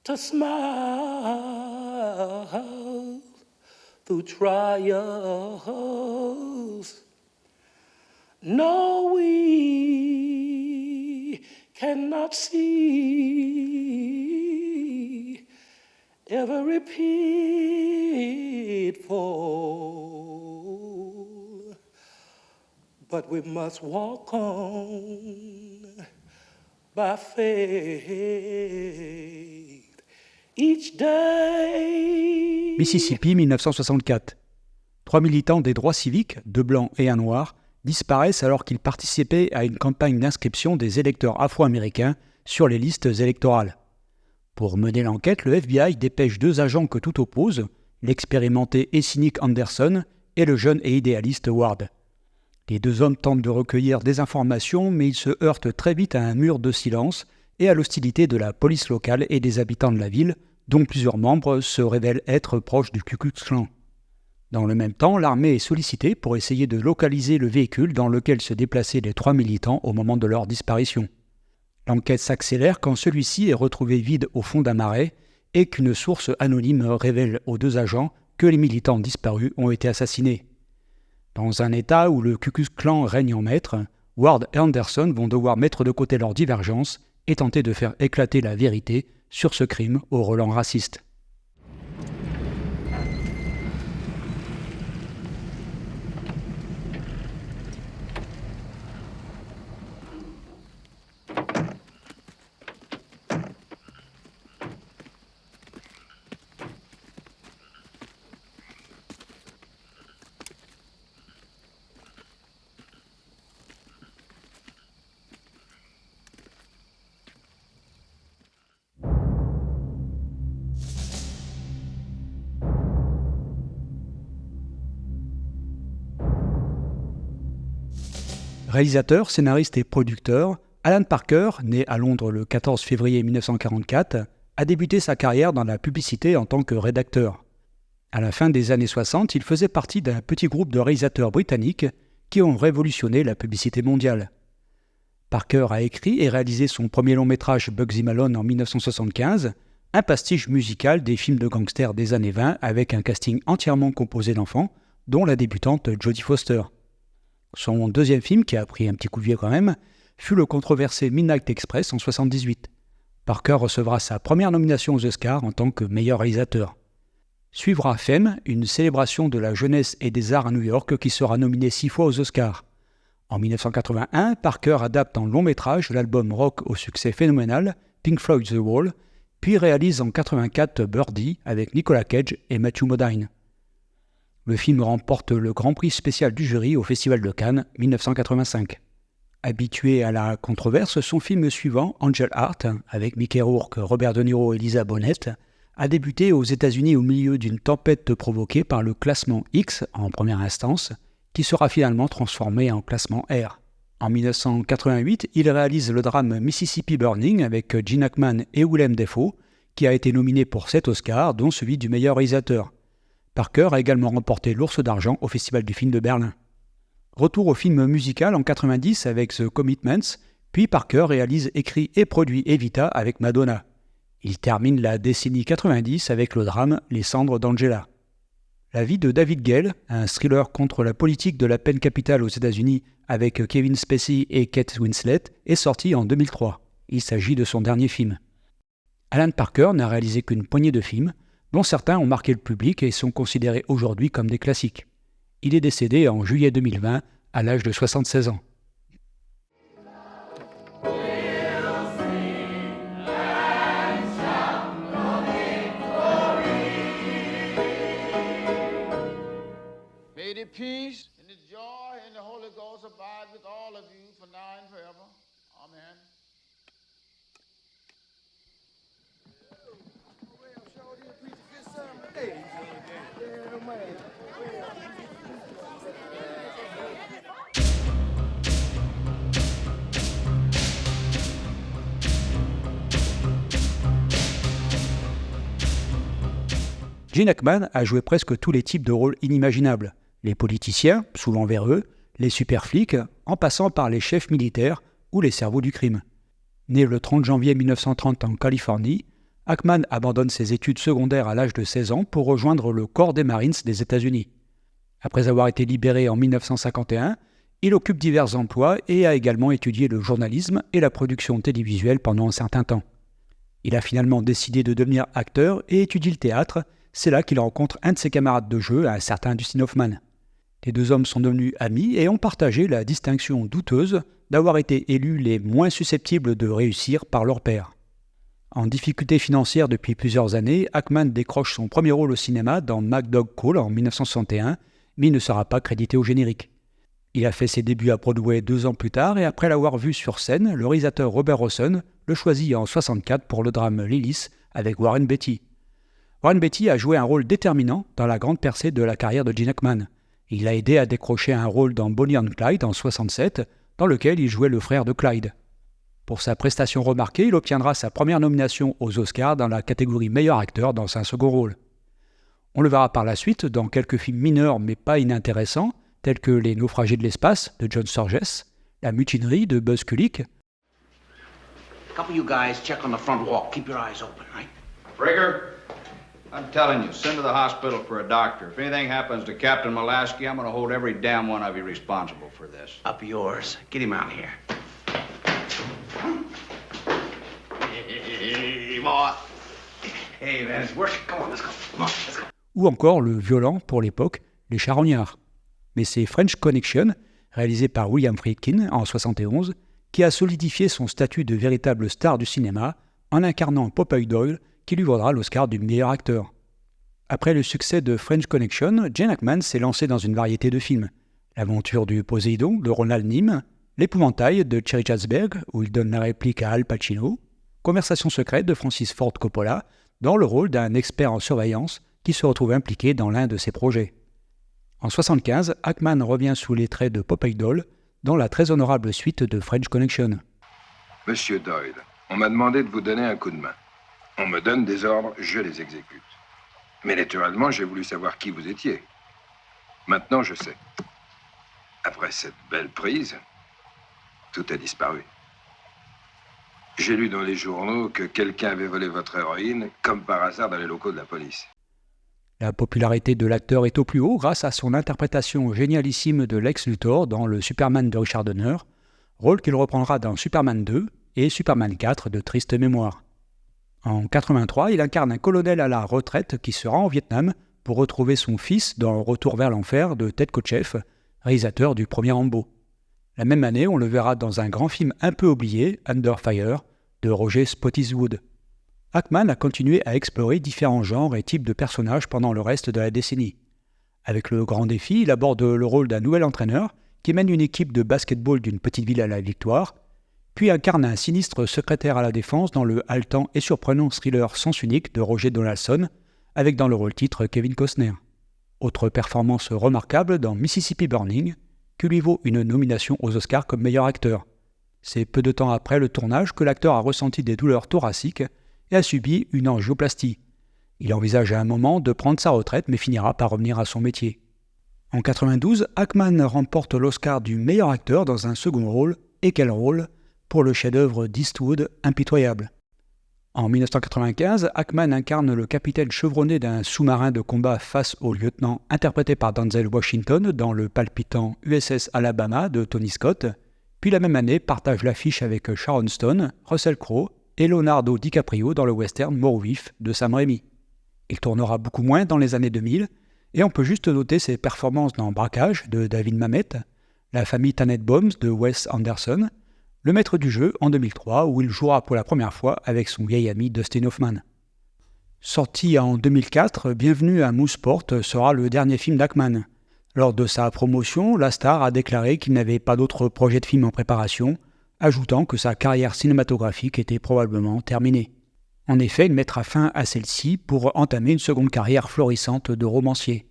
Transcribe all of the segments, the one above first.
to smile through trials. No, we cannot see every pitfall, but we must walk on by faith each day. Mississippi 1964. 3 militants des droits civiques, 2 blancs et un noir, disparaissent alors qu'ils participaient à une campagne d'inscription des électeurs afro-américains sur les listes électorales. Pour mener l'enquête, le FBI dépêche 2 agents que tout oppose, l'expérimenté et cynique Anderson et le jeune et idéaliste Ward. Les 2 hommes tentent de recueillir des informations, mais ils se heurtent très vite à un mur de silence et à l'hostilité de la police locale et des habitants de la ville, dont plusieurs membres se révèlent être proches du Ku Klux Klan. Dans le même temps, l'armée est sollicitée pour essayer de localiser le véhicule dans lequel se déplaçaient les 3 militants au moment de leur disparition. L'enquête s'accélère quand celui-ci est retrouvé vide au fond d'un marais et qu'une source anonyme révèle aux 2 agents que les militants disparus ont été assassinés. Dans un état où le Ku Klux Klan règne en maître, Ward et Anderson vont devoir mettre de côté leurs divergences et tenter de faire éclater la vérité sur ce crime au relent raciste. Réalisateur, scénariste et producteur, Alan Parker, né à Londres le 14 février 1944, a débuté sa carrière dans la publicité en tant que rédacteur. À la fin des années 60, il faisait partie d'un petit groupe de réalisateurs britanniques qui ont révolutionné la publicité mondiale. Parker a écrit et réalisé son premier long-métrage Bugsy Malone en 1975, un pastiche musical des films de gangsters des années 20 avec un casting entièrement composé d'enfants, dont la débutante Jodie Foster. Son deuxième film, qui a pris un petit coup de vieux quand même, fut le controversé Midnight Express en 1978. Parker recevra sa première nomination aux Oscars en tant que meilleur réalisateur. Suivra Fame, une célébration de la jeunesse et des arts à New York qui sera nominée 6 fois aux Oscars. En 1981, Parker adapte en long métrage l'album rock au succès phénoménal Pink Floyd The Wall, puis réalise en 1984 Birdie avec Nicolas Cage et Matthew Modine. Le film remporte le Grand Prix spécial du jury au Festival de Cannes 1985. Habitué à la controverse, son film suivant, Angel Heart, avec Mickey Rourke, Robert De Niro et Lisa Bonet, a débuté aux États-Unis au milieu d'une tempête provoquée par le classement X en première instance, qui sera finalement transformé en classement R. En 1988, il réalise le drame Mississippi Burning avec Gene Hackman et Willem Dafoe, qui a été nominé pour 7 Oscars, dont celui du meilleur réalisateur. Parker a également remporté l'Ours d'Argent au Festival du film de Berlin. Retour au film musical en 1990 avec The Commitments, puis Parker réalise, écrit et produit Evita avec Madonna. Il termine la décennie 90 avec le drame Les cendres d'Angela. La vie de David Gale, un thriller contre la politique de la peine capitale aux États-Unis avec Kevin Spacey et Kate Winslet, est sorti en 2003. Il s'agit de son dernier film. Alan Parker n'a réalisé qu'une poignée de films, dont certains ont marqué le public et sont considérés aujourd'hui comme des classiques. Il est décédé en juillet 2020 à l'âge de 76 ans. May the peace and the joy and the Holy Ghost abide with all of you for now and forever. Amen. Gene Hackman a joué presque tous les types de rôles inimaginables. Les politiciens, souvent véreux, les super flics, en passant par les chefs militaires ou les cerveaux du crime. Né le 30 janvier 1930 en Californie, Ackman abandonne ses études secondaires à l'âge de 16 ans pour rejoindre le corps des Marines des États-Unis. Après avoir été libéré en 1951, il occupe divers emplois et a également étudié le journalisme et la production télévisuelle pendant un certain temps. Il a finalement décidé de devenir acteur et étudie le théâtre. C'est là qu'il rencontre un de ses camarades de jeu, un certain Dustin Hoffman. Les deux hommes sont devenus amis et ont partagé la distinction douteuse d'avoir été élus les moins susceptibles de réussir par leur père. En difficulté financière depuis plusieurs années, Ackman décroche son premier rôle au cinéma dans MacDog Call en 1961, mais il ne sera pas crédité au générique. Il a fait ses débuts à Broadway 2 ans plus tard et après l'avoir vu sur scène, le réalisateur Robert Rossen le choisit en 1964 pour le drame Lilith avec Warren Beatty. Warren Beatty a joué un rôle déterminant dans la grande percée de la carrière de Gene Hackman. Il l'a aidé à décrocher un rôle dans Bonnie and Clyde en 1967, dans lequel il jouait le frère de Clyde. Pour sa prestation remarquée, il obtiendra sa première nomination aux Oscars dans la catégorie meilleur acteur dans un second rôle. On le verra par la suite dans quelques films mineurs mais pas inintéressants, tels que Les Naufragés de l'espace de John Sturges, La Mutinerie de Buzz Kulik. A couple of you guys check on the front wall. Keep your eyes open, right? Rigger, I'm telling you, send to the hospital for a doctor. If anything happens to Captain Molaski, I'm going to hold every damn one of you responsible for this. Up yours. Get him out here. Hey, boy. Hey, man, it's working. Come on, let's go. Come on, let's go. Ou encore le violent, pour l'époque, Les Charognards. Mais c'est French Connection, réalisé par William Friedkin en 1971, qui a solidifié son statut de véritable star du cinéma en incarnant Popeye Doyle, qui lui vaudra l'Oscar du meilleur acteur. Après le succès de French Connection, Gene Hackman s'est lancé dans une variété de films. L'aventure du Poséidon de Ronald Neame, L'épouvantail de Cherry Chatsberg, où il donne la réplique à Al Pacino, Conversation secrète de Francis Ford Coppola, dans le rôle d'un expert en surveillance qui se retrouve impliqué dans l'un de ses projets. En 1975, Hackman revient sous les traits de Popeye Doyle dans la très honorable suite de French Connection. Monsieur Doyle, on m'a demandé de vous donner un coup de main. On me donne des ordres, je les exécute. Mais naturellement, j'ai voulu savoir qui vous étiez. Maintenant, je sais. Après cette belle prise, tout a disparu. J'ai lu dans les journaux que quelqu'un avait volé votre héroïne, comme par hasard dans les locaux de la police. La popularité de l'acteur est au plus haut grâce à son interprétation génialissime de Lex Luthor dans le Superman de Richard Donner, rôle qu'il reprendra dans Superman 2 et Superman 4 de Triste Mémoire. En 1983, il incarne un colonel à la retraite qui se rend au Vietnam pour retrouver son fils dans Retour vers l'enfer de Ted Kotcheff, réalisateur du premier Rambo. La même année, on le verra dans un grand film un peu oublié, Under Fire, de Roger Spottiswoode. Hackman a continué à explorer différents genres et types de personnages pendant le reste de la décennie. Avec le grand défi, il aborde le rôle d'un nouvel entraîneur qui mène une équipe de basketball d'une petite ville à la victoire, puis incarne un sinistre secrétaire à la défense dans le haletant et surprenant thriller Sens unique de Roger Donaldson, avec dans le rôle titre Kevin Costner. Autre performance remarquable dans Mississippi Burning, qui lui vaut une nomination aux Oscars comme meilleur acteur. C'est peu de temps après le tournage que l'acteur a ressenti des douleurs thoraciques et a subi une angioplastie. Il envisage à un moment de prendre sa retraite mais finira par revenir à son métier. En 1992, Hackman remporte l'Oscar du meilleur acteur dans un second rôle, et quel rôle, pour le chef-d'œuvre d'Eastwood, Impitoyable. En 1995, Hackman incarne le capitaine chevronné d'un sous-marin de combat face au lieutenant interprété par Denzel Washington dans le palpitant USS Alabama de Tony Scott, puis la même année partage l'affiche avec Sharon Stone, Russell Crowe et Leonardo DiCaprio dans le western Mort vif de Sam Raimi. Il tournera beaucoup moins dans les années 2000, et on peut juste noter ses performances dans Braquage de David Mamet, La famille Tannenbaum de Wes Anderson, Le maître du jeu en 2003 où il jouera pour la première fois avec son vieil ami Dustin Hoffman. Sorti en 2004, Bienvenue à Mooseport sera le dernier film d'Hackman. Lors de sa promotion, la star a déclaré qu'il n'avait pas d'autres projets de film en préparation, ajoutant que sa carrière cinématographique était probablement terminée. En effet, il mettra fin à celle-ci pour entamer une seconde carrière florissante de romancier.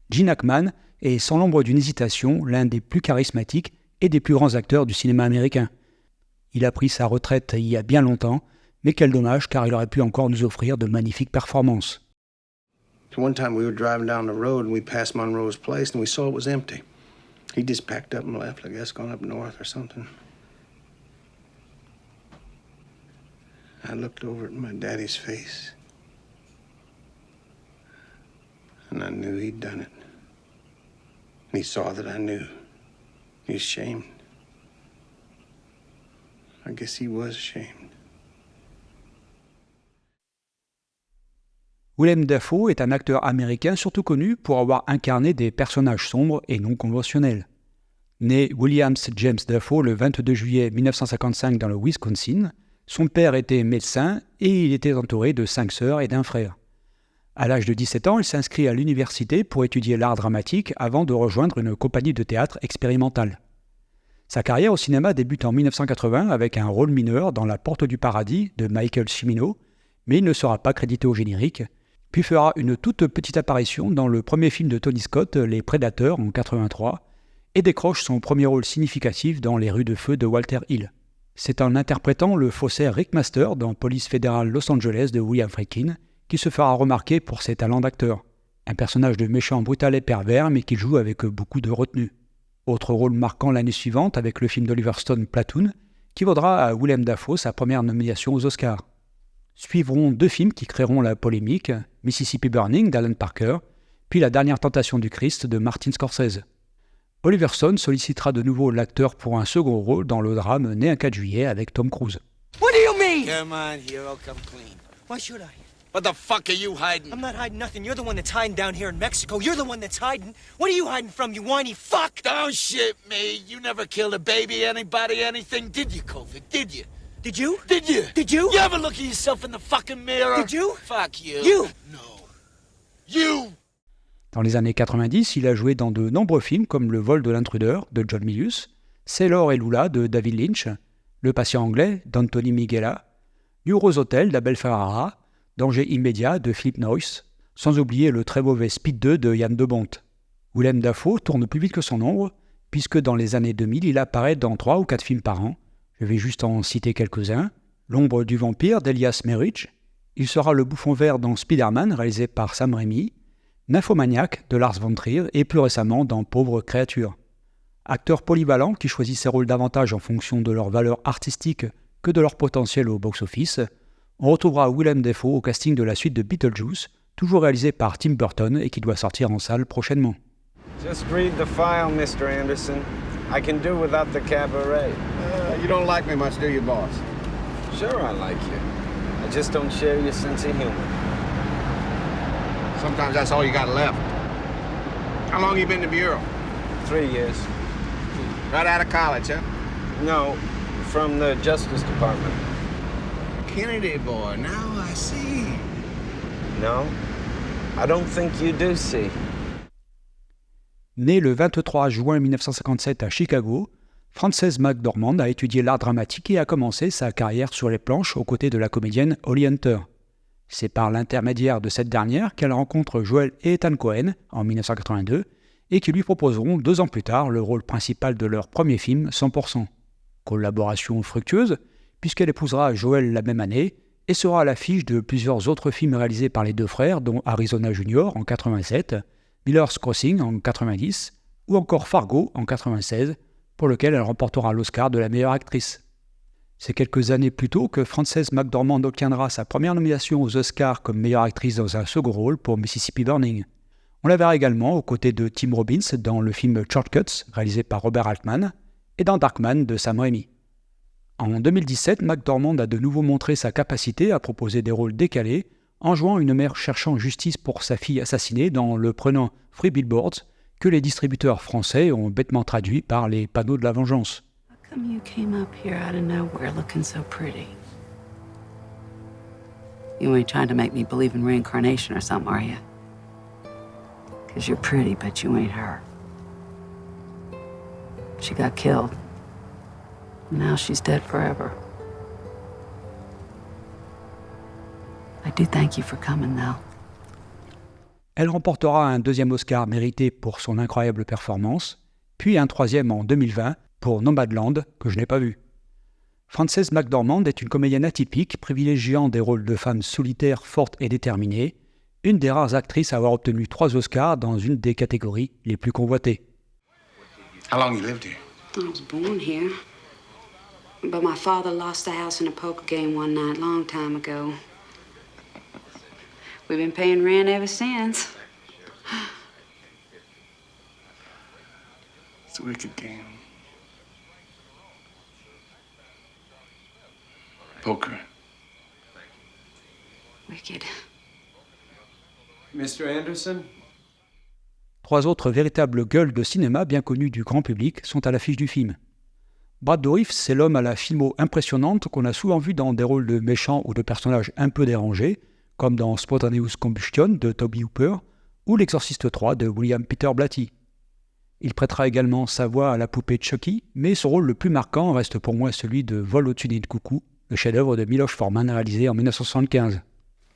Gene Hackman est sans l'ombre d'une hésitation l'un des plus charismatiques et des plus grands acteurs du cinéma américain. Il a pris sa retraite il y a bien longtemps, mais quel dommage car il aurait pu encore nous offrir de magnifiques performances. One time we were driving down the road and we passed Monroe's place and we saw it was empty. He just packed up and left, I guess, gone up north or something. I looked over at my daddy's face, and I knew he'd done it. And he saw that I knew. He was ashamed. I guess he was ashamed. Willem Dafoe est un acteur américain surtout connu pour avoir incarné des personnages sombres et non conventionnels. Né William James Dafoe le 22 juillet 1955 dans le Wisconsin, son père était médecin et il était entouré de 5 sœurs et d'un frère. À l'âge de 17 ans, il s'inscrit à l'université pour étudier l'art dramatique avant de rejoindre une compagnie de théâtre expérimentale. Sa carrière au cinéma débute en 1980 avec un rôle mineur dans La Porte du Paradis de Michael Cimino, mais il ne sera pas crédité au générique, puis fera une toute petite apparition dans le premier film de Tony Scott, Les Prédateurs, en 1983, et décroche son premier rôle significatif dans Les Rues de Feu de Walter Hill. C'est en interprétant le faussaire Rick Master dans Police fédérale Los Angeles de William Friedkin qu'il se fera remarquer pour ses talents d'acteur. Un personnage de méchant brutal et pervers, mais qu'il joue avec beaucoup de retenue. Autre rôle marquant l'année suivante avec le film d'Oliver Stone Platoon, qui vaudra à Willem Dafoe sa première nomination aux Oscars. Suivront 2 films qui créeront la polémique, Mississippi Burning d'Alan Parker, puis La Dernière Tentation du Christ de Martin Scorsese. Oliver Stone sollicitera de nouveau l'acteur pour un second rôle dans le drame Né un 4 juillet avec Tom Cruise. What do you mean? Come on, hero, come clean. Why should I? What the fuck are you hiding? I'm not hiding nothing. You're the one that's hiding down here in Mexico. You're the one that's hiding. What are you hiding from, you whiny fuck? Don't shit me. You never killed a baby, anybody, anything, did you, Kovic? Did you? Did you? Did you? Did you? You ever look at yourself in the fucking mirror? Did you? Fuck you. You. No. You. Dans les années 90, il a joué dans de nombreux films comme Le vol de l'intrudeur de John Milius, Sailor et Lula de David Lynch, Le patient anglais d'Anthony Minghella, New Rose Hotel d'Abel Ferrara, Danger immédiat de Philip Noyce, sans oublier le très mauvais Speed 2 de Yann de Bont. Willem Dafoe tourne plus vite que son ombre, puisque dans les années 2000, il apparaît dans 3 ou 4 films par an. Je vais juste en citer quelques-uns. L'ombre du vampire d'Elias Merich. Il sera le bouffon vert dans Spider-Man, réalisé par Sam Raimi. Nymphomaniac de Lars von Trier et plus récemment dans Pauvre créature. Acteur polyvalent qui choisit ses rôles davantage en fonction de leur valeur artistique que de leur potentiel au box-office, on retrouvera Willem Dafoe au casting de la suite de Beetlejuice, toujours réalisé par Tim Burton et qui doit sortir en salle prochainement. Just read the file, Mr. Anderson. I can do without the cabaret. You don't like me much, do you, boss? Sure, I like you. I just don't share your sense of humor. Sometimes that's all you got left. How long you been to Bureau? 3 years. Right out of college, huh? No, from the Justice Department. Kennedy boy, now I see. No, I don't think you do see. Né le 23 juin 1957 à Chicago, Frances McDormand a étudié l'art dramatique et a commencé sa carrière sur les planches aux côtés de la comédienne Holly Hunter. C'est par l'intermédiaire de cette dernière qu'elle rencontre Joel et Ethan Coen en 1982 et qui lui proposeront 2 ans plus tard le rôle principal de leur premier film 100%. Collaboration fructueuse puisqu'elle épousera Joel la même année et sera à l'affiche de plusieurs autres films réalisés par les 2 frères dont Arizona Junior en 87, Miller's Crossing en 90 ou encore Fargo en 96 pour lequel elle remportera l'Oscar de la meilleure actrice. C'est quelques années plus tôt que Frances McDormand obtiendra sa première nomination aux Oscars comme meilleure actrice dans un second rôle pour Mississippi Burning. On la verra également aux côtés de Tim Robbins dans le film Shortcuts, réalisé par Robert Altman, et dans Darkman de Sam Raimi. En 2017, McDormand a de nouveau montré sa capacité à proposer des rôles décalés en jouant une mère cherchant justice pour sa fille assassinée dans le prenant Free Billboards que les distributeurs français ont bêtement traduit par les panneaux de la vengeance. How come you came up here out of nowhere looking so pretty? You ain't trying to make me believe in reincarnation or something, are you? 'Cause you're pretty, but you ain't her. She got killed. Now she's dead forever. I do thank you for coming, though. Elle remportera un 2e Oscar mérité pour son incroyable performance, puis un 3e en 2020 pour Nomadland, que je n'ai pas vu. Frances McDormand est une comédienne atypique, privilégiant des rôles de femmes solitaires, fortes et déterminées, une des rares actrices à avoir obtenu 3 Oscars dans une des catégories les plus convoitées. How long you lived here? I was born here. But my father lost the house in a poker game one night, long time ago. We've been paying rent ever since. It's a wicked game. Poker. Wicked. Mr. Anderson? Trois autres véritables gueules de cinéma bien connues du grand public sont à l'affiche du film. Brad Dourif, c'est l'homme à la filmo impressionnante qu'on a souvent vu dans des rôles de méchants ou de personnages un peu dérangés, comme dans Spontaneous Combustion de Toby Hooper ou L'Exorciste 3 de William Peter Blatty. Il prêtera également sa voix à la poupée Chucky, mais son rôle le plus marquant reste pour moi celui de Vol au-dessus de coucou, le chef-d'œuvre de Miloš Forman réalisé en 1975.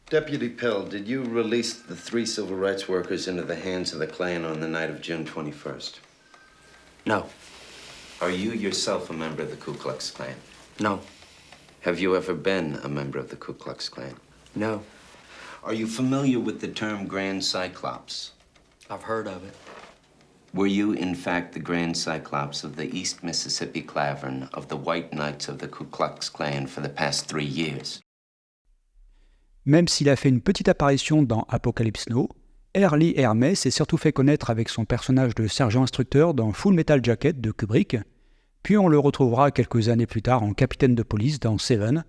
Deputy Pell, did you release the 3 civil rights workers into the hands of the Klan on the night of June 21st? No. Are you yourself a member of the Ku Klux Klan? No. Have you ever been a member of the Ku Klux Klan? No. Are you familiar with the term Grand Cyclops? I've heard of it. Were you, in fact, the Grand Cyclops of the East Mississippi Clavern of the White Knights of the Ku Klux Klan for the past 3 years? Même s'il a fait une petite apparition dans Apocalypse Now, R. Lee Ermey s'est surtout fait connaître avec son personnage de sergent instructeur dans Full Metal Jacket de Kubrick, puis on le retrouvera quelques années plus tard en capitaine de police dans Seven,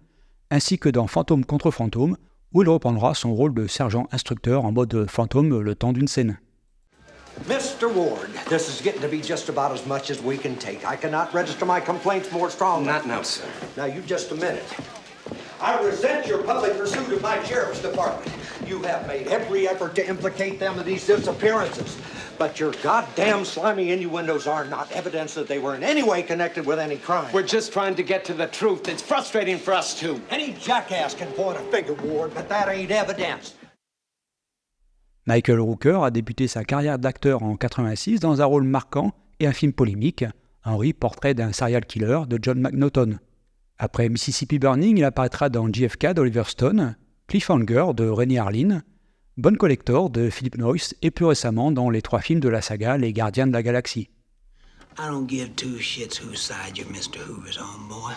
ainsi que dans Fantôme contre Fantôme, où il reprendra son rôle de sergent instructeur en mode fantôme le temps d'une scène. Mr. Ward, this is getting to be just about as much as we can take. I cannot register my complaints more strongly. Not now, sir. Now, you just a minute. I resent your public pursuit of my sheriff's department. You have made every effort to implicate them in these disappearances. But your goddamn slimy innuendos are not evidence that they were in any way connected with any crime. We're just trying to get to the truth. It's frustrating for us, too. Any jackass can point a finger, Ward, but that ain't evidence. Michael Rooker a débuté sa carrière d'acteur en 1986 dans un rôle marquant et un film polémique, Henry, portrait d'un serial killer de John McNaughton. Après Mississippi Burning, il apparaîtra dans JFK d'Oliver Stone, Cliffhanger de Rennie Harlin, Bone Collector de Philip Noyce et plus récemment dans les 3 films de la saga Les Gardiens de la Galaxie. I don't give 2 shits whose side you're Mr. Hoover's on, boy.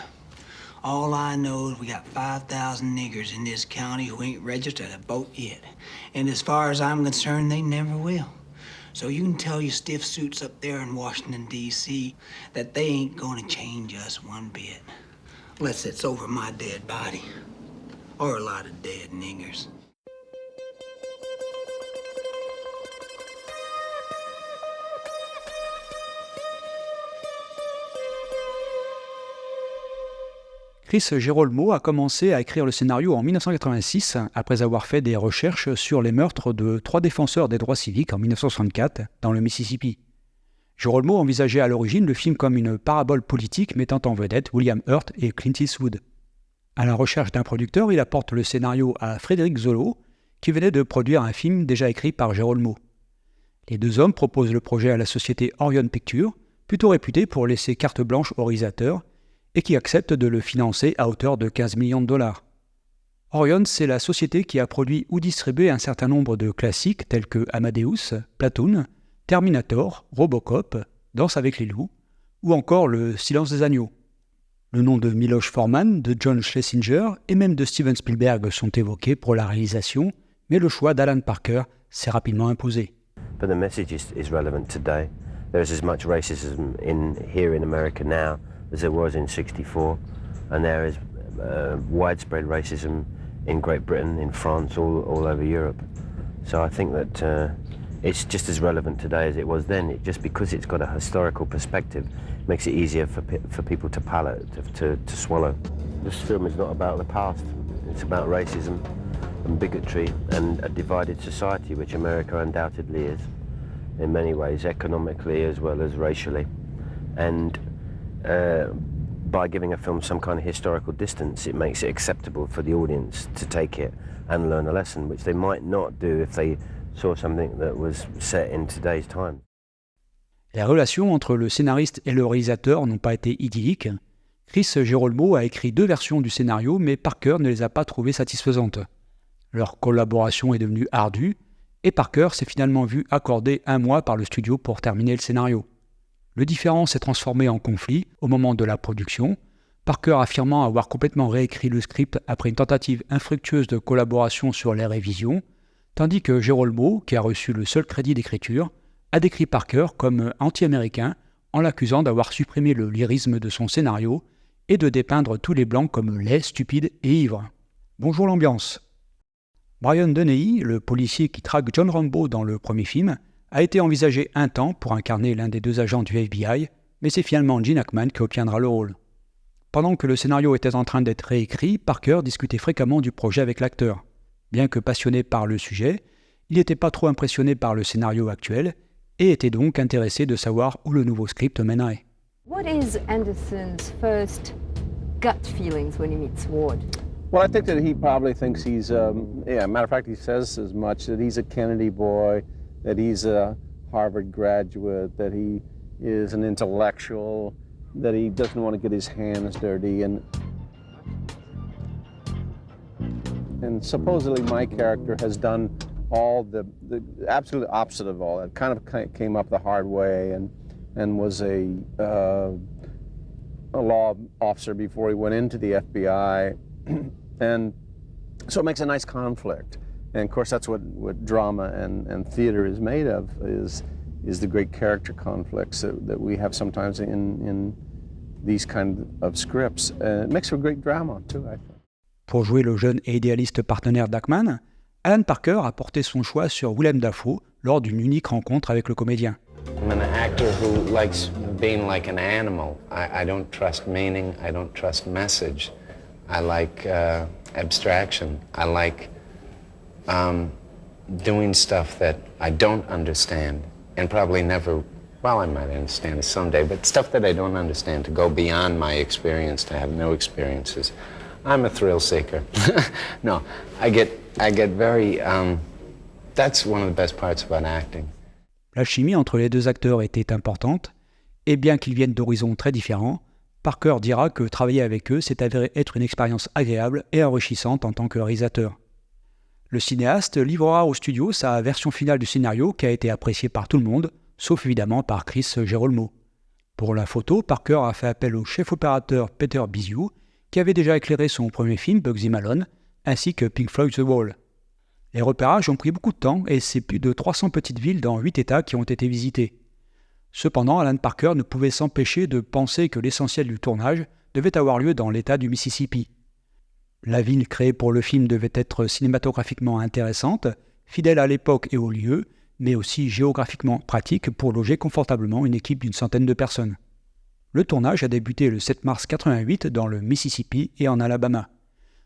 All I know is we got 5,000 niggers in this county who ain't registered a vote yet. And as far as I'm concerned, they never will. So you can tell your stiff suits up there in Washington, D.C. that they ain't gonna change us one bit. Unless it's over my dead body. Or a lot of dead niggers. Chris Gerolmo a commencé à écrire le scénario en 1986, après avoir fait des recherches sur les meurtres de 3 défenseurs des droits civiques en 1964 dans le Mississippi. Gerolmo envisageait à l'origine le film comme une parabole politique mettant en vedette William Hurt et Clint Eastwood. À la recherche d'un producteur, il apporte le scénario à Frédéric Zolo, qui venait de produire un film déjà écrit par Gerolmo. Les 2 hommes proposent le projet à la société Orion Pictures, plutôt réputée pour laisser carte blanche au réalisateur, et qui accepte de le financer à hauteur de 15 millions de dollars. Orion, c'est la société qui a produit ou distribué un certain nombre de classiques tels que Amadeus, Platoon, Terminator, Robocop, Danse avec les loups, ou encore Le Silence des agneaux. Le nom de Miloš Forman, de John Schlesinger et même de Steven Spielberg sont évoqués pour la réalisation, mais le choix d'Alan Parker s'est rapidement imposé. But the message is relevant today. There is as much racism here in America now as there was in '64, and there is widespread racism in Great Britain, in France, all over Europe. So I think that it's just as relevant today as it was then. Just because it's got a historical perspective makes it easier for people to palate, to swallow. This film is not about the past. It's about racism and bigotry and a divided society, which America undoubtedly is, in many ways, economically as well as racially. And by giving a film some kind of historical distance, it makes it acceptable for the audience to take it and learn a lesson, which they might not do if they saw something that was set in today's time. Les relations entre le scénariste et le réalisateur n'ont pas été idylliques. Chris Gerolmo a écrit 2 versions du scénario, mais Parker ne les a pas trouvées satisfaisantes. Leur collaboration est devenue ardue, et Parker s'est finalement vu accorder 1 mois par le studio pour terminer le scénario. Le différend s'est transformé en conflit au moment de la production, Parker affirmant avoir complètement réécrit le script après une tentative infructueuse de collaboration sur les révisions, tandis que Gerolmo, qui a reçu le seul crédit d'écriture, a décrit Parker comme anti-américain en l'accusant d'avoir supprimé le lyrisme de son scénario et de dépeindre tous les blancs comme laids, stupides et ivres. Bonjour l'ambiance. Brian Dennehy, le policier qui traque John Rambo dans le premier film, a été envisagé un temps pour incarner l'un des deux agents du FBI, mais c'est finalement Gene Hackman qui obtiendra le rôle. Pendant que le scénario était en train d'être réécrit, Parker discutait fréquemment du projet avec l'acteur. Bien que passionné par le sujet, il n'était pas trop impressionné par le scénario actuel et était donc intéressé de savoir où le nouveau script mènerait. What is Anderson's first gut feelings when he meets Ward? Well, I think that he probably thinks he's, matter of fact, he says as much, that he's a Kennedy boy, that he's a Harvard graduate, that he is an intellectual, that he doesn't want to get his hands dirty, and supposedly my character has done all the absolute opposite of all that, kind of came up the hard way and was a law officer before he went into the FBI. And so it makes a nice conflict. And of course that's what drama and theater is made of, is the great character conflicts that we have sometimes in these kind of scripts. And it makes for great drama too, I think. Pour jouer le jeune et idéaliste partenaire d'Hackman, Alan Parker a porté son choix sur Willem Dafoe lors d'une unique rencontre avec le comédien. I'm an actor who likes being like an animal. I don't trust meaning, I don't trust message. I like abstraction. I like doing stuff that I don't understand and probably never, well, I might understand it someday, but stuff that I don't understand, to go beyond my experience, to have no experiences. I'm a thrill seeker. No, I get very, that's one of the best parts about acting. La chimie entre les deux acteurs était importante, et bien qu'ils viennent d'horizons très différents, Parker dira que travailler avec eux s'est avéré être une expérience agréable et enrichissante en tant que réalisateur. Le cinéaste livrera au studio sa version finale du scénario qui a été appréciée par tout le monde, sauf évidemment par Chris Gerolmo. Pour la photo, Parker a fait appel au chef opérateur Peter Biziou, qui avait déjà éclairé son premier film Bugsy Malone, ainsi que Pink Floyd The Wall. Les repérages ont pris beaucoup de temps et c'est plus de 300 petites villes dans 8 États qui ont été visitées. Cependant, Alan Parker ne pouvait s'empêcher de penser que l'essentiel du tournage devait avoir lieu dans l'État du Mississippi. La ville créée pour le film devait être cinématographiquement intéressante, fidèle à l'époque et au lieu, mais aussi géographiquement pratique pour loger confortablement une équipe d'une centaine de personnes. Le tournage a débuté le 7 mars 1988 dans le Mississippi et en Alabama.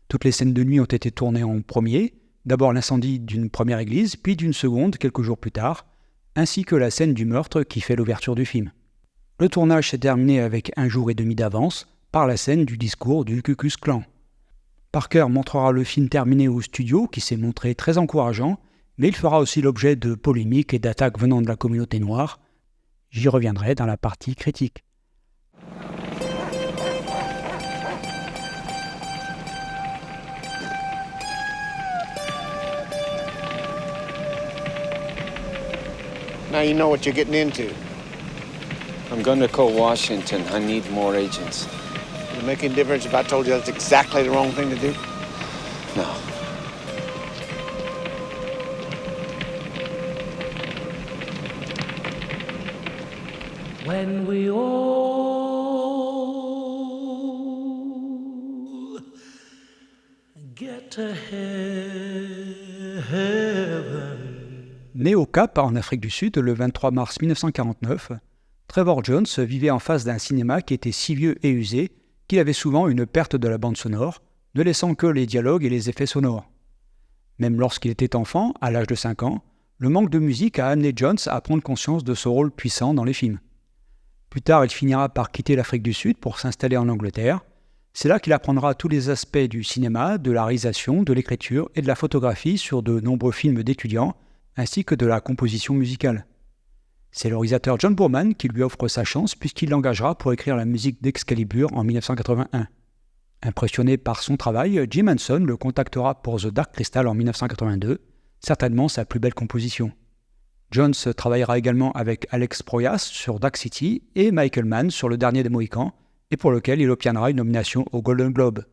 Toutes les scènes de nuit ont été tournées en premier, d'abord l'incendie d'une première église, puis d'une seconde quelques jours plus tard, ainsi que la scène du meurtre qui fait l'ouverture du film. Le tournage s'est terminé avec 1 jour et demi d'avance par la scène du discours du Ku Klux Klan. Parker montrera le film terminé au studio qui s'est montré très encourageant, mais il fera aussi l'objet de polémiques et d'attaques venant de la communauté noire. J'y reviendrai dans la partie critique. Now you know what you're getting into. I'm going to call Washington. I need more agents. Would it make any difference if I told you that's exactly the wrong thing to do? No. When we all get to heaven. Né au Cap, en Afrique du Sud, le 23 mars 1949, Trevor Jones vivait en face d'un cinéma qui était si vieux et usé qu'il avait souvent une perte de la bande sonore, ne laissant que les dialogues et les effets sonores. Même lorsqu'il était enfant, à l'âge de 5 ans, le manque de musique a amené Jones à prendre conscience de son rôle puissant dans les films. Plus tard, il finira par quitter l'Afrique du Sud pour s'installer en Angleterre. C'est là qu'il apprendra tous les aspects du cinéma, de la réalisation, de l'écriture et de la photographie sur de nombreux films d'étudiants, ainsi que de la composition musicale. C'est le réalisateur John Boorman qui lui offre sa chance puisqu'il l'engagera pour écrire la musique d'Excalibur en 1981. Impressionné par son travail, Jim Henson le contactera pour The Dark Crystal en 1982, certainement sa plus belle composition. Jones travaillera également avec Alex Proyas sur Dark City et Michael Mann sur Le Dernier des Mohicans, et pour lequel il obtiendra une nomination au Golden Globe.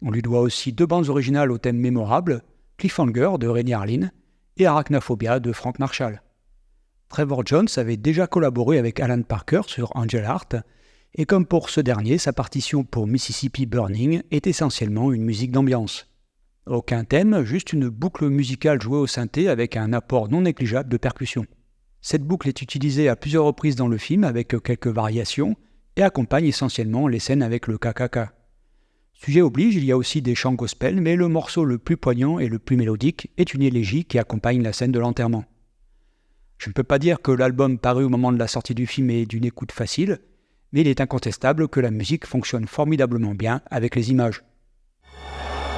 On lui doit aussi 2 bandes originales au thème mémorable, Cliffhanger de Rennie Harlin et Arachnophobia de Frank Marshall. Trevor Jones avait déjà collaboré avec Alan Parker sur Angel Heart, et comme pour ce dernier, sa partition pour Mississippi Burning est essentiellement une musique d'ambiance. Aucun thème, juste une boucle musicale jouée au synthé avec un apport non négligeable de percussion. Cette boucle est utilisée à plusieurs reprises dans le film avec quelques variations et accompagne essentiellement les scènes avec le KKK. Sujet oblige, il y a aussi des chants gospel, mais le morceau le plus poignant et le plus mélodique est une élégie qui accompagne la scène de l'enterrement. Je ne peux pas dire que l'album paru au moment de la sortie du film est d'une écoute facile, mais il est incontestable que la musique fonctionne formidablement bien avec les images.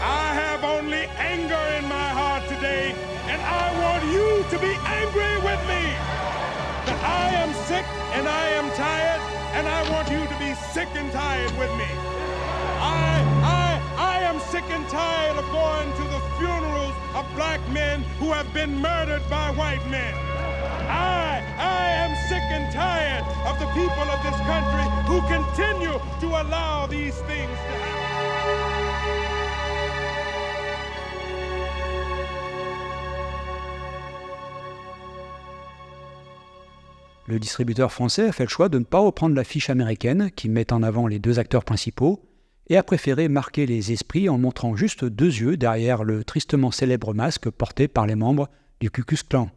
I have only anger in my heart today, and I want you to be angry with me. That I am sick and I am tired, and I want you to be sick and tired with me. I am sick and tired of going to the funerals of black men who have been murdered by white men. I am sick and tired of the people of this country who continue to allow these things to happen. Le distributeur français a fait le choix de ne pas reprendre l'affiche américaine qui met en avant les 2 acteurs principaux et a préféré marquer les esprits en montrant juste 2 yeux derrière le tristement célèbre masque porté par les membres du Ku Klux Klan.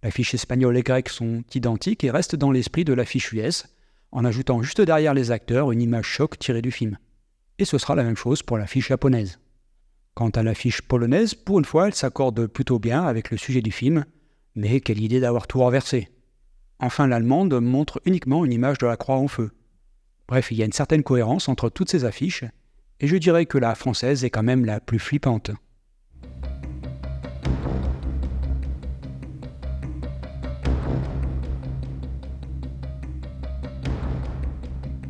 L'affiche espagnole et grecque sont identiques et restent dans l'esprit de l'affiche US, en ajoutant juste derrière les acteurs une image choc tirée du film. Et ce sera la même chose pour l'affiche japonaise. Quant à l'affiche polonaise, pour une fois, elle s'accorde plutôt bien avec le sujet du film, mais quelle idée d'avoir tout renversé. Enfin, l'allemande montre uniquement une image de la croix en feu. Bref, il y a une certaine cohérence entre toutes ces affiches, et je dirais que la française est quand même la plus flippante.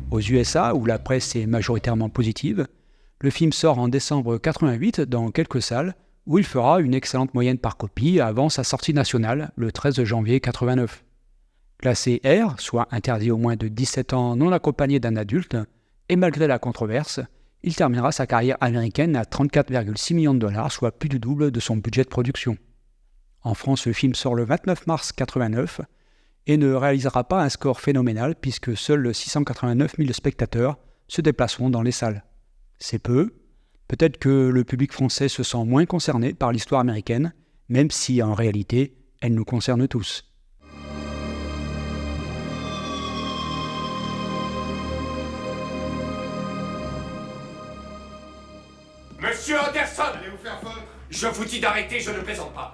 Aux USA, où la presse est majoritairement positive, le film sort en décembre 88 dans quelques salles, où il fera une excellente moyenne par copie avant sa sortie nationale le 13 janvier 89. Classé R, soit interdit aux moins de 17 ans non accompagné d'un adulte, et malgré la controverse, il terminera sa carrière américaine à 34,6 millions de dollars, soit plus du double de son budget de production. En France, le film sort le 29 mars 89 et ne réalisera pas un score phénoménal puisque seuls 689 000 spectateurs se déplaceront dans les salles. C'est peu. Peut-être que le public français se sent moins concerné par l'histoire américaine, même si en réalité, elle nous concerne tous. Monsieur Anderson! Allez vous faire foutre! Je vous dis d'arrêter, je ne plaisante pas.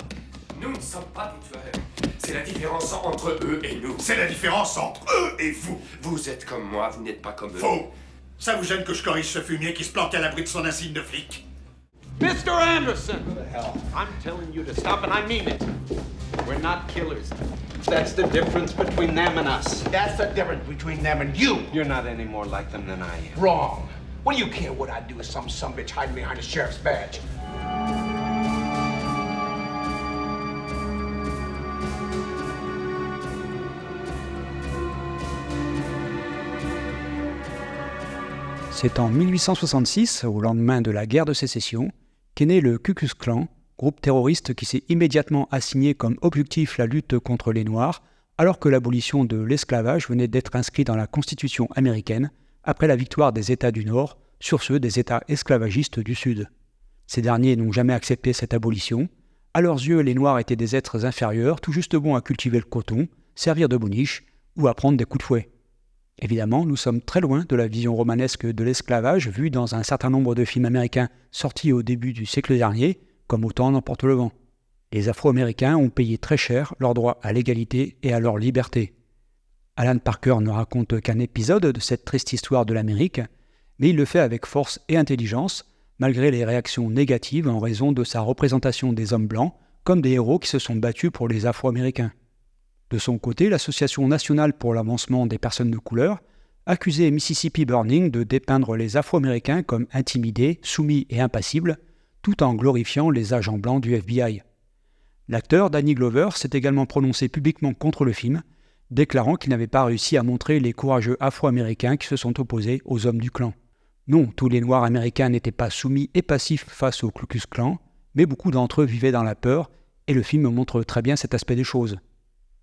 Nous ne sommes pas des tueurs. C'est la différence entre eux et nous. C'est la différence entre eux et vous. Vous êtes comme moi, vous n'êtes pas comme eux. Faux! Ça vous gêne que je corrige ce fumier qui se planque à l'abri de son insigne de flic? Mr. Anderson! What the hell? I'm telling you to stop, and I mean it. We're not killers. That's the difference between them and us. That's the difference between them and you. You're not any more like them than I am. Wrong. What do you care what I do with some bitch hiding behind a sheriff's badge? C'est en 1866, au lendemain de la guerre de sécession, qu'est né le Ku Klux Klan, groupe terroriste qui s'est immédiatement assigné comme objectif la lutte contre les Noirs, alors que l'abolition de l'esclavage venait d'être inscrite dans la Constitution américaine après la victoire des États du Nord sur ceux des États esclavagistes du Sud. Ces derniers n'ont jamais accepté cette abolition. À leurs yeux, les Noirs étaient des êtres inférieurs, tout juste bons à cultiver le coton, servir de boniche ou à prendre des coups de fouet. Évidemment, nous sommes très loin de la vision romanesque de l'esclavage vue dans un certain nombre de films américains sortis au début du siècle dernier, comme Autant n'emporte le vent. Les Afro-Américains ont payé très cher leur droit à l'égalité et à leur liberté. Alan Parker ne raconte qu'un épisode de cette triste histoire de l'Amérique, mais il le fait avec force et intelligence, malgré les réactions négatives en raison de sa représentation des hommes blancs comme des héros qui se sont battus pour les Afro-Américains. De son côté, l'Association nationale pour l'avancement des personnes de couleur accusait Mississippi Burning de dépeindre les Afro-Américains comme intimidés, soumis et impassibles, tout en glorifiant les agents blancs du FBI. L'acteur Danny Glover s'est également prononcé publiquement contre le film, déclarant qu'il n'avait pas réussi à montrer les courageux Afro-Américains qui se sont opposés aux hommes du clan. Non, tous les Noirs américains n'étaient pas soumis et passifs face au Ku Klux Klan, mais beaucoup d'entre eux vivaient dans la peur, et le film montre très bien cet aspect des choses.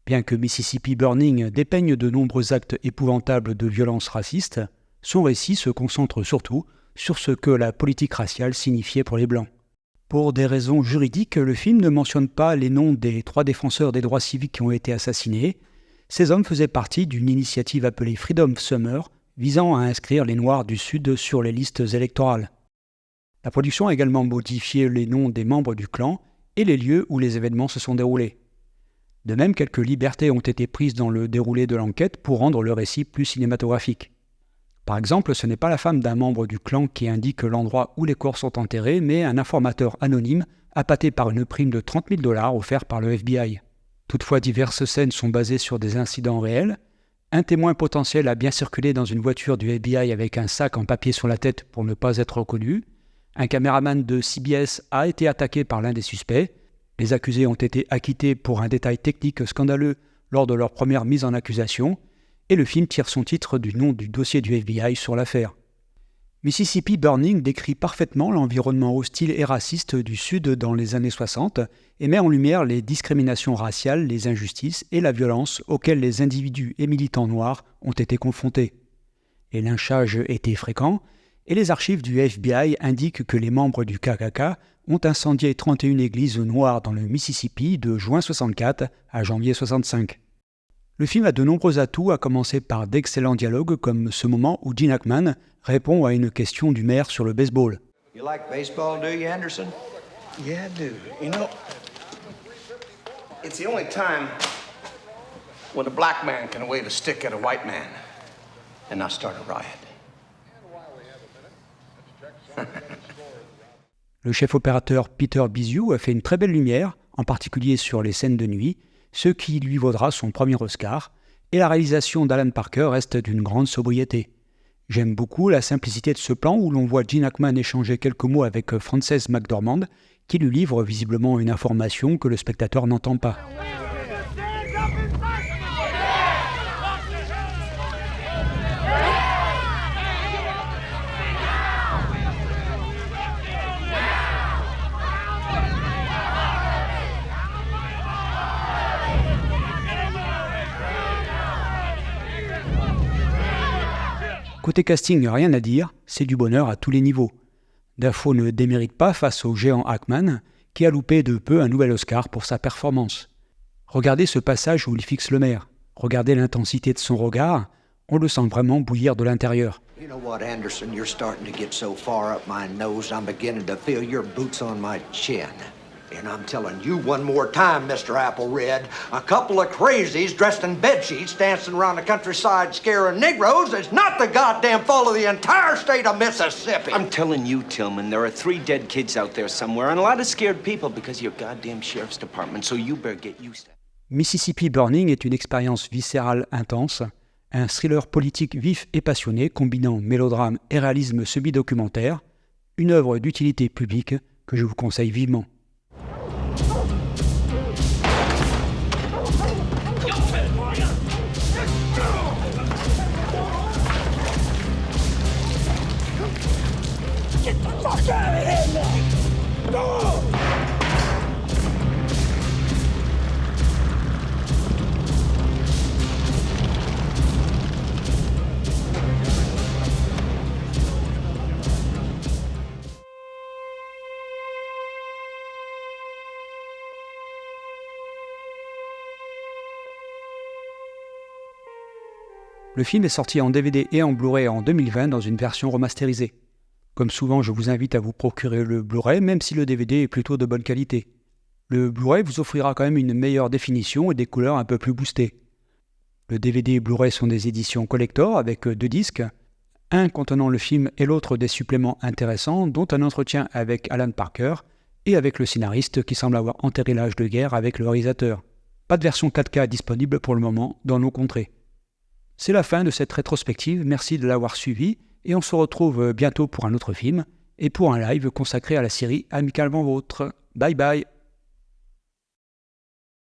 Bien que Mississippi Burning dépeigne de nombreux actes épouvantables de violence raciste, son récit se concentre surtout sur ce que la politique raciale signifiait pour les Blancs. Pour des raisons juridiques, le film ne mentionne pas les noms des 3 défenseurs des droits civiques qui ont été assassinés. Ces hommes faisaient partie d'une initiative appelée Freedom Summer, visant à inscrire les Noirs du Sud sur les listes électorales. La production a également modifié les noms des membres du clan et les lieux où les événements se sont déroulés. De même, quelques libertés ont été prises dans le déroulé de l'enquête pour rendre le récit plus cinématographique. Par exemple, ce n'est pas la femme d'un membre du clan qui indique l'endroit où les corps sont enterrés, mais un informateur anonyme appâté par une prime de 30 000 $ offerte par le FBI. Toutefois, diverses scènes sont basées sur des incidents réels. Un témoin potentiel a bien circulé dans une voiture du FBI avec un sac en papier sur la tête pour ne pas être reconnu. Un caméraman de CBS a été attaqué par l'un des suspects. Les accusés ont été acquittés pour un détail technique scandaleux lors de leur première mise en accusation, et le film tire son titre du nom du dossier du FBI sur l'affaire. Mississippi Burning décrit parfaitement l'environnement hostile et raciste du Sud dans les années 60 et met en lumière les discriminations raciales, les injustices et la violence auxquelles les individus et militants noirs ont été confrontés. Les lynchages étaient fréquents, et les archives du FBI indiquent que les membres du KKK ont incendié 31 églises noires dans le Mississippi de juin 64 à janvier 65. Le film a de nombreux atouts, à commencer par d'excellents dialogues comme ce moment où Gene Hackman répond à une question du maire sur le baseball. You like baseball, do you, Anderson? Yeah, I do. You know, it's the only time when a black man can wave a stick at a white man and not start a riot. Le chef opérateur Peter Biziou a fait une très belle lumière, en particulier sur les scènes de nuit, ce qui lui vaudra son premier Oscar, et la réalisation d'Alan Parker reste d'une grande sobriété. J'aime beaucoup la simplicité de ce plan où l'on voit Gene Hackman échanger quelques mots avec Frances McDormand, qui lui livre visiblement une information que le spectateur n'entend pas. Côté casting, rien à dire, c'est du bonheur à tous les niveaux. Dafoe ne démérite pas face au géant Hackman, qui a loupé de peu un nouvel Oscar pour sa performance. Regardez ce passage où il fixe le maire. Regardez l'intensité de son regard, on le sent vraiment bouillir de l'intérieur. You know what, Anderson, you're starting to get so far up my nose, I'm beginning to feel your boots on my chin. And I'm telling you one more time, Mr. Applered, a couple of crazies dressed in bedsheets dancing around the countryside scaring Negroes is not the goddamn fault of the entire state of Mississippi. I'm telling you, Tillman, there are 3 dead kids out there somewhere and a lot of scared people because of your goddamn sheriff's department, so you better get used to it. Mississippi Burning est une expérience viscérale intense, un thriller politique vif et passionné combinant mélodrame et réalisme semi-documentaire, une œuvre d'utilité publique que je vous conseille vivement. Get the fuck out of here now! Go! Le film est sorti en DVD et en Blu-ray en 2020 dans une version remasterisée. Comme souvent, je vous invite à vous procurer le Blu-ray, même si le DVD est plutôt de bonne qualité. Le Blu-ray vous offrira quand même une meilleure définition et des couleurs un peu plus boostées. Le DVD et Blu-ray sont des éditions collector avec 2 disques, un contenant le film et l'autre des suppléments intéressants, dont un entretien avec Alan Parker et avec le scénariste qui semble avoir enterré l'âge de guerre avec le réalisateur. Pas de version 4K disponible pour le moment dans nos contrées. C'est la fin de cette rétrospective, merci de l'avoir suivi, et on se retrouve bientôt pour un autre film, et pour un live consacré à la série Amicalement Vôtre. Bye bye.